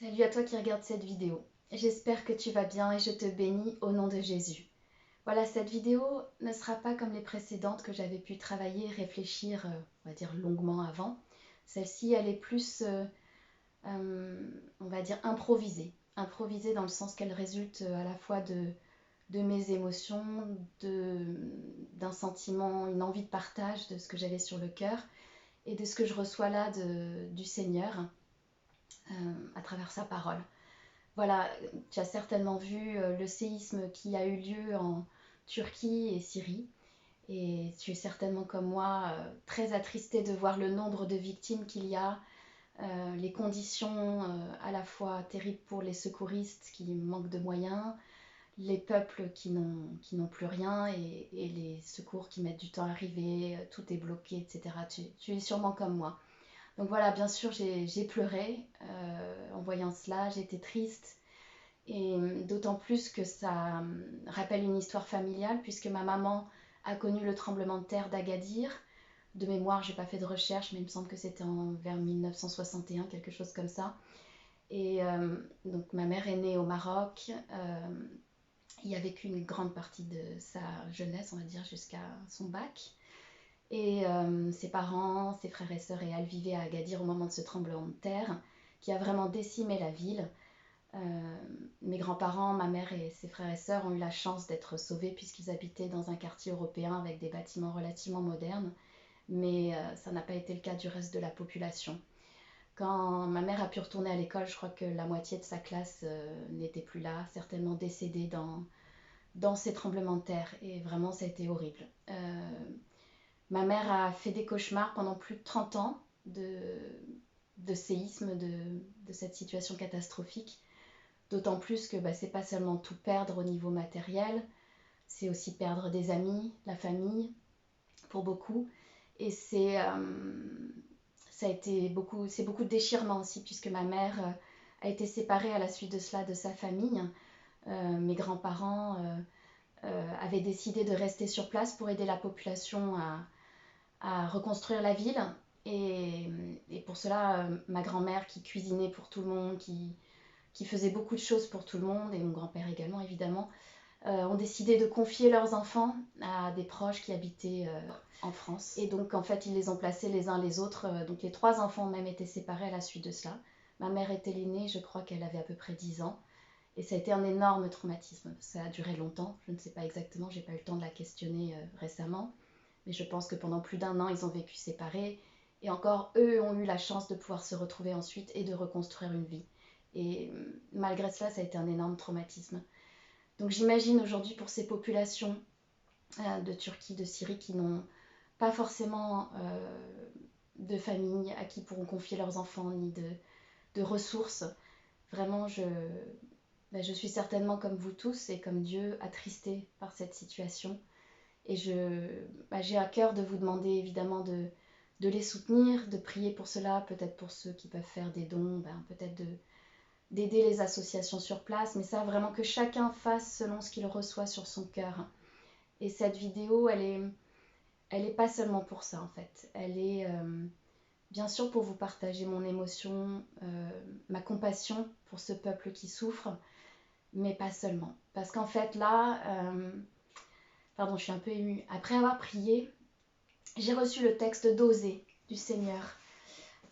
Salut à toi qui regarde cette vidéo. J'espère que tu vas bien et je te bénis au nom de Jésus. Voilà, cette vidéo ne sera pas comme les précédentes que j'avais pu travailler et réfléchir, on va dire, longuement avant. Celle-ci, elle est plus, on va dire, improvisée. Improvisée dans le sens qu'elle résulte à la fois de mes émotions, d'un sentiment, une envie de partage de ce que j'avais sur le cœur et de ce que je reçois là du Seigneur à travers sa parole. Voilà, tu as certainement vu le séisme qui a eu lieu en Turquie et Syrie. Et tu es certainement comme moi très attristé de voir le nombre de victimes qu'il y a, les conditions à la fois terribles pour les secouristes qui manquent de moyens, les peuples qui n'ont plus rien et les secours qui mettent du temps à arriver, tout est bloqué, etc. Tu es sûrement comme moi. Donc voilà, bien sûr, j'ai pleuré en voyant cela, j'étais triste. Et d'autant plus que ça rappelle une histoire familiale, puisque ma maman a connu le tremblement de terre d'Agadir. De mémoire, j'ai pas fait de recherche, mais il me semble que c'était vers 1961, quelque chose comme ça. Et donc ma mère est née au Maroc. Il a vécu une grande partie de sa jeunesse, on va dire, jusqu'à son bac. Et ses parents, ses frères et sœurs et elle vivaient à Agadir au moment de ce tremblement de terre qui a vraiment décimé la ville. Mes grands-parents, ma mère et ses frères et sœurs ont eu la chance d'être sauvés puisqu'ils habitaient dans un quartier européen avec des bâtiments relativement modernes, mais ça n'a pas été le cas du reste de la population. Quand ma mère a pu retourner à l'école, je crois que la moitié de sa classe n'était plus là, certainement décédée dans ces tremblements de terre, et vraiment ça a été horrible. Ma mère a fait des cauchemars pendant plus de 30 ans de séisme, de cette situation catastrophique. D'autant plus que c'est pas seulement tout perdre au niveau matériel, c'est aussi perdre des amis, la famille, pour beaucoup. Et ça a été c'est beaucoup de déchirement aussi, puisque ma mère a été séparée à la suite de cela de sa famille. Mes grands-parents avaient décidé de rester sur place pour aider la population à reconstruire la ville. Et pour cela, ma grand-mère qui cuisinait pour tout le monde, qui faisait beaucoup de choses pour tout le monde, et mon grand-père également évidemment, ont décidé de confier leurs enfants à des proches qui habitaient en France. Et donc en fait ils les ont placés les uns les autres, donc les trois enfants ont même été séparés à la suite de cela. Ma mère était l'aînée, je crois qu'elle avait à peu près 10 ans. Et ça a été un énorme traumatisme. Ça a duré longtemps, je ne sais pas exactement, j'ai pas eu le temps de la questionner récemment. Mais je pense que pendant plus d'un an, ils ont vécu séparés. Et encore, eux ont eu la chance de pouvoir se retrouver ensuite et de reconstruire une vie. Et malgré cela, ça a été un énorme traumatisme. Donc j'imagine aujourd'hui pour ces populations de Turquie, de Syrie, qui n'ont pas forcément de famille à qui pourront confier leurs enfants, ni de ressources, vraiment je suis certainement comme vous tous et comme Dieu attristé par cette situation. Et j'ai à cœur de vous demander évidemment de les soutenir, de prier pour cela, peut-être pour ceux qui peuvent faire des dons, peut-être d'aider les associations sur place, mais ça vraiment que chacun fasse selon ce qu'il reçoit sur son cœur. Et cette vidéo, elle est pas seulement pour ça en fait. Elle est bien sûr pour vous partager mon émotion, ma compassion pour ce peuple qui souffre, mais pas seulement. Parce qu'en fait là, pardon, je suis un peu émue. Après avoir prié, j'ai reçu le texte d'Osée du Seigneur.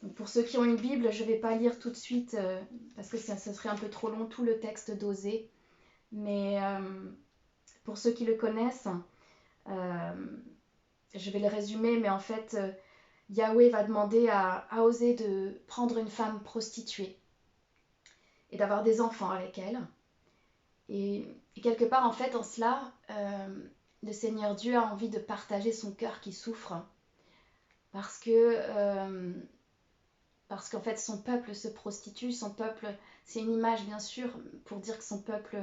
Donc pour ceux qui ont une Bible, je ne vais pas lire tout de suite parce que ce serait un peu trop long tout le texte d'Osée. Mais pour ceux qui le connaissent, euh, je vais le résumer. Mais en fait, Yahweh va demander à Osée de prendre une femme prostituée et d'avoir des enfants avec elle. Et quelque part, en fait, en cela, le Seigneur Dieu a envie de partager son cœur qui souffre parce que parce qu'en fait son peuple se prostitue, son peuple, c'est une image bien sûr pour dire que son peuple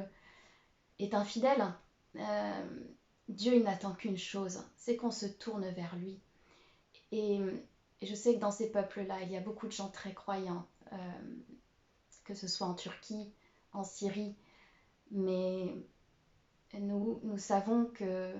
est infidèle. Euh, Dieu il n'attend qu'une chose, c'est qu'on se tourne vers lui. Et je sais que dans ces peuples-là, il y a beaucoup de gens très croyants, que ce soit en Turquie, en Syrie, mais nous savons que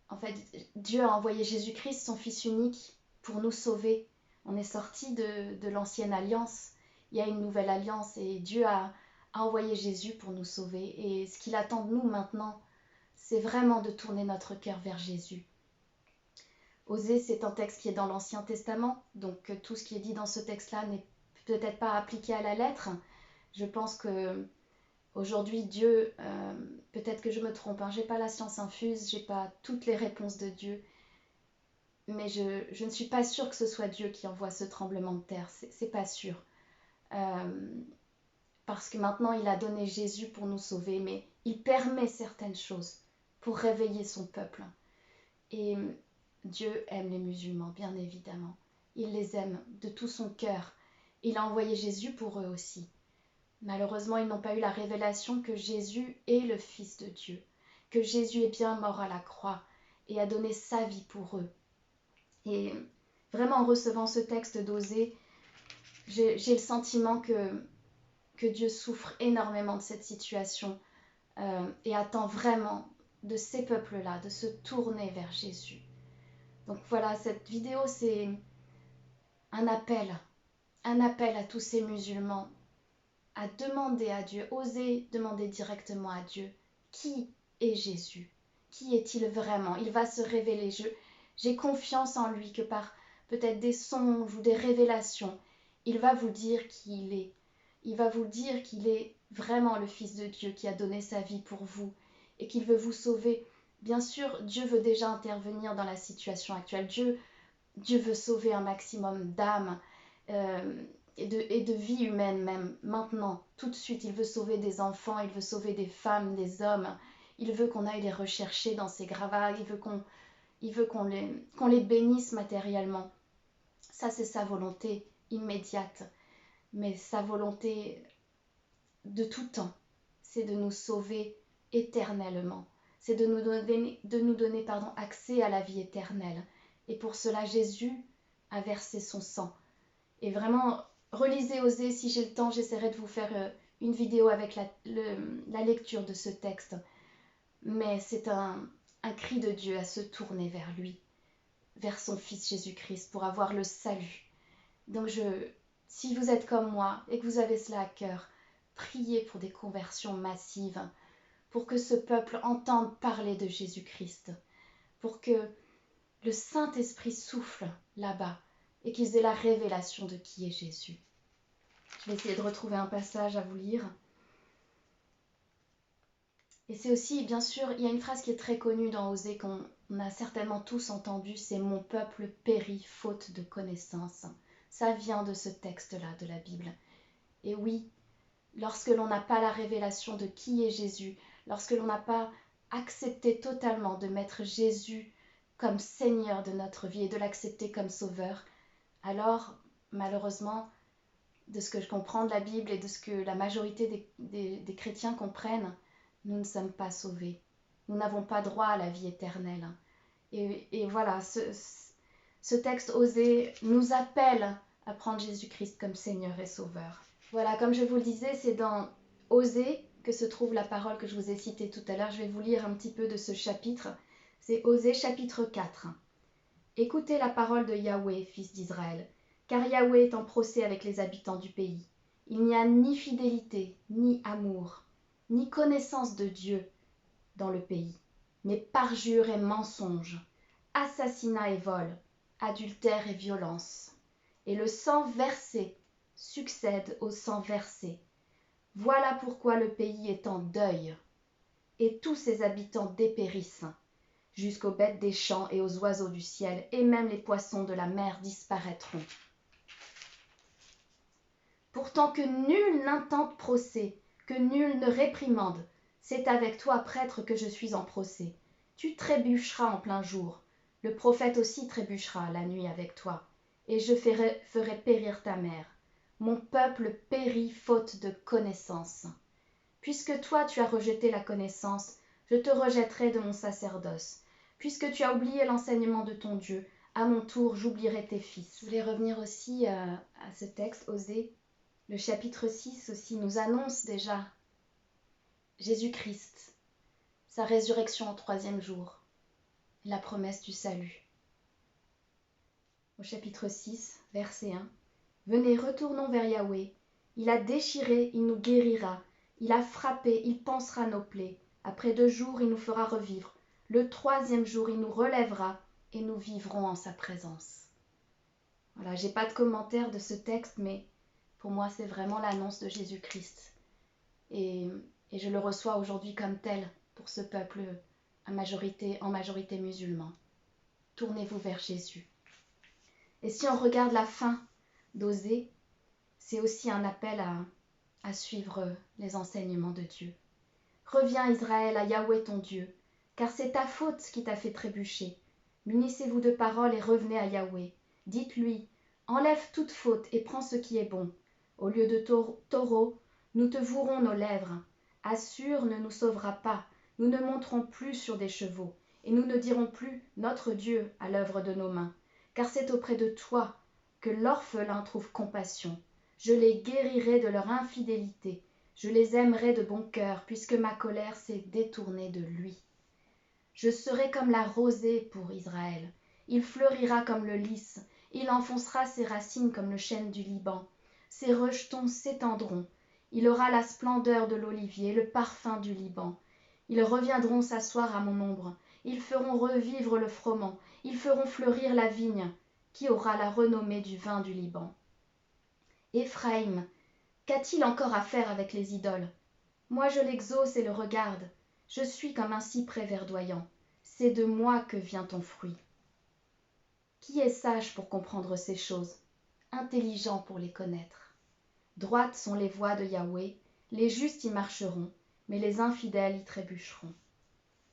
en fait, Dieu a envoyé Jésus-Christ, son Fils unique, pour nous sauver. On est sorti de l'ancienne alliance il y a une nouvelle alliance et Dieu a envoyé Jésus pour nous sauver. Et ce qu'il attend de nous maintenant, c'est vraiment de tourner notre cœur vers Jésus. Osée, c'est un texte qui est dans l'Ancien Testament, donc tout ce qui est dit dans ce texte-là n'est peut-être pas appliqué à la lettre. Je pense que aujourd'hui, Dieu, peut-être que je me trompe, hein, j'ai pas la science infuse, j'ai pas toutes les réponses de Dieu, mais je ne suis pas sûre que ce soit Dieu qui envoie ce tremblement de terre, c'est pas sûr. Parce que maintenant, il a donné Jésus pour nous sauver, mais il permet certaines choses pour réveiller son peuple. Et Dieu aime les musulmans, bien évidemment. Il les aime de tout son cœur. Il a envoyé Jésus pour eux aussi. Malheureusement, ils n'ont pas eu la révélation que Jésus est le Fils de Dieu, que Jésus est bien mort à la croix et a donné sa vie pour eux. Et vraiment, en recevant ce texte d'Osée, j'ai le sentiment que Dieu souffre énormément de cette situation et attend vraiment de ces peuples-là de se tourner vers Jésus. Donc voilà, cette vidéo, c'est un appel à tous ces musulmans à demander à Dieu, oser demander directement à Dieu, qui est Jésus? Qui est-il vraiment? Il va se révéler. J'ai confiance en lui que par peut-être des songes ou des révélations, il va vous dire qui il est. Il va vous dire qu'il est vraiment le Fils de Dieu qui a donné sa vie pour vous et qu'il veut vous sauver. Bien sûr, Dieu veut déjà intervenir dans la situation actuelle. Dieu veut sauver un maximum d'âmes et de vie humaine même, maintenant, tout de suite. Il veut sauver des enfants, il veut sauver des femmes, des hommes. Il veut qu'on aille les rechercher dans ces gravats, il veut qu'on les bénisse matériellement. Ça, c'est sa volonté immédiate. Mais sa volonté de tout temps, c'est de nous sauver éternellement. C'est de nous donner accès à la vie éternelle. Et pour cela, Jésus a versé son sang. Et vraiment, relisez Osée, si j'ai le temps, j'essaierai de vous faire une vidéo avec la lecture de ce texte. Mais c'est un cri de Dieu à se tourner vers lui, vers son Fils Jésus-Christ, pour avoir le salut. Donc si vous êtes comme moi et que vous avez cela à cœur, priez pour des conversions massives, pour que ce peuple entende parler de Jésus-Christ, pour que le Saint-Esprit souffle là-bas et qu'ils aient la révélation de qui est Jésus. Je vais essayer de retrouver un passage à vous lire. Et c'est aussi, bien sûr, il y a une phrase qui est très connue dans Osée qu'on a certainement tous entendu, c'est « Mon peuple périt faute de connaissance ». Ça vient de ce texte-là de la Bible. Et oui, lorsque l'on n'a pas la révélation de qui est Jésus, lorsque l'on n'a pas accepté totalement de mettre Jésus comme Seigneur de notre vie et de l'accepter comme Sauveur, alors, malheureusement, de ce que je comprends de la Bible et de ce que la majorité des chrétiens comprennent, nous ne sommes pas sauvés. Nous n'avons pas droit à la vie éternelle. Et voilà, ce texte Osée nous appelle à prendre Jésus-Christ comme Seigneur et Sauveur. Voilà, comme je vous le disais, c'est dans Osée que se trouve la parole que je vous ai citée tout à l'heure. Je vais vous lire un petit peu de ce chapitre. C'est Osée chapitre 4. Écoutez la parole de Yahweh, fils d'Israël, car Yahweh est en procès avec les habitants du pays. Il n'y a ni fidélité, ni amour, ni connaissance de Dieu dans le pays, mais parjure et mensonge, assassinat et vol, adultère et violence. Et le sang versé succède au sang versé. Voilà pourquoi le pays est en deuil, et tous ses habitants dépérissent. Jusqu'aux bêtes des champs et aux oiseaux du ciel, et même les poissons de la mer disparaîtront. Pourtant que nul n'intente procès, que nul ne réprimande, c'est avec toi, prêtre, que je suis en procès. Tu trébucheras en plein jour, le prophète aussi trébuchera la nuit avec toi, et je ferai périr ta mère. Mon peuple périt faute de connaissance. Puisque toi tu as rejeté la connaissance, je te rejetterai de mon sacerdoce. Puisque tu as oublié l'enseignement de ton Dieu, à mon tour j'oublierai tes fils. Je voulais revenir aussi à ce texte, Osée. Le chapitre 6 aussi nous annonce déjà Jésus-Christ, sa résurrection au 3e jour, la promesse du salut. Au chapitre 6, verset 1, « Venez, retournons vers Yahweh, Il a déchiré, il nous guérira. Il a frappé, il pansera nos plaies. Après 2 jours, il nous fera revivre. Le 3e jour, il nous relèvera et nous vivrons en sa présence. Voilà, j'ai pas de commentaire de ce texte, mais pour moi, c'est vraiment l'annonce de Jésus-Christ. Et je le reçois aujourd'hui comme tel pour ce peuple en majorité musulman. Tournez-vous vers Jésus. Et si on regarde la fin d'Osée, c'est aussi un appel à suivre les enseignements de Dieu. Reviens Israël à Yahweh ton Dieu, car c'est ta faute qui t'a fait trébucher. Munissez-vous de paroles et revenez à Yahweh. Dites-lui, enlève toute faute et prends ce qui est bon. Au lieu de taureau, nous te vouerons nos lèvres. Assur ne nous sauvera pas, nous ne monterons plus sur des chevaux, et nous ne dirons plus notre Dieu à l'œuvre de nos mains. Car c'est auprès de toi que l'orphelin trouve compassion. Je les guérirai de leur infidélité. Je les aimerai de bon cœur, puisque ma colère s'est détournée de lui. Je serai comme la rosée pour Israël. Il fleurira comme le lys. Il enfoncera ses racines comme le chêne du Liban. Ses rejetons s'étendront. Il aura la splendeur de l'olivier, le parfum du Liban. Ils reviendront s'asseoir à mon ombre. Ils feront revivre le froment. Ils feront fleurir la vigne, qui aura la renommée du vin du Liban. Éphraïm, qu'a-t-il encore à faire avec les idoles? Moi je l'exauce et le regarde. Je suis comme un cyprès verdoyant. C'est de moi que vient ton fruit. Qui est sage pour comprendre ces choses, intelligent pour les connaître? Droites sont les voies de Yahweh, les justes y marcheront, mais les infidèles y trébucheront.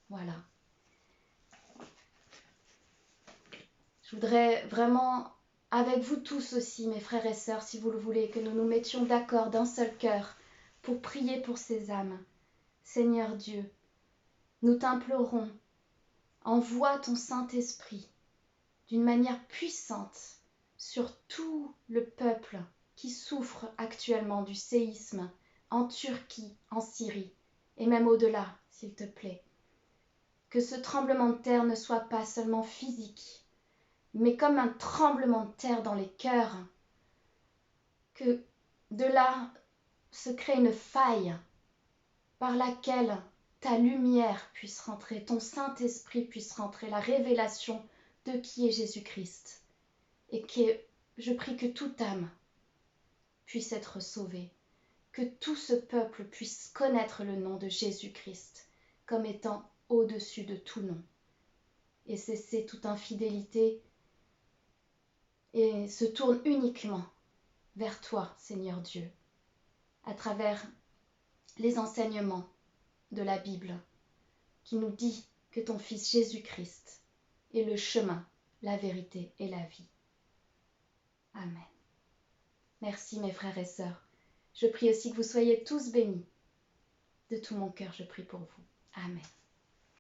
Voilà. Je voudrais vraiment, avec vous tous aussi, mes frères et sœurs, si vous le voulez, que nous nous mettions d'accord d'un seul cœur pour prier pour ces âmes. Seigneur Dieu, nous t'implorons, envoie ton Saint-Esprit d'une manière puissante sur tout le peuple qui souffre actuellement du séisme en Turquie, en Syrie, et même au-delà, s'il te plaît. Que ce tremblement de terre ne soit pas seulement physique, mais comme un tremblement de terre dans les cœurs, que de là se crée une faille par laquelle ta lumière puisse rentrer, ton Saint-Esprit puisse rentrer, la révélation de qui est Jésus-Christ. Et que je prie que toute âme puisse être sauvée, que tout ce peuple puisse connaître le nom de Jésus-Christ comme étant au-dessus de tout nom, et cesser toute infidélité et se tourne uniquement vers toi, Seigneur Dieu, à travers les enseignements de la Bible qui nous dit que ton Fils Jésus-Christ est le chemin, la vérité et la vie. Amen. Merci mes frères et sœurs. Je prie aussi que vous soyez tous bénis. De tout mon cœur, je prie pour vous. Amen.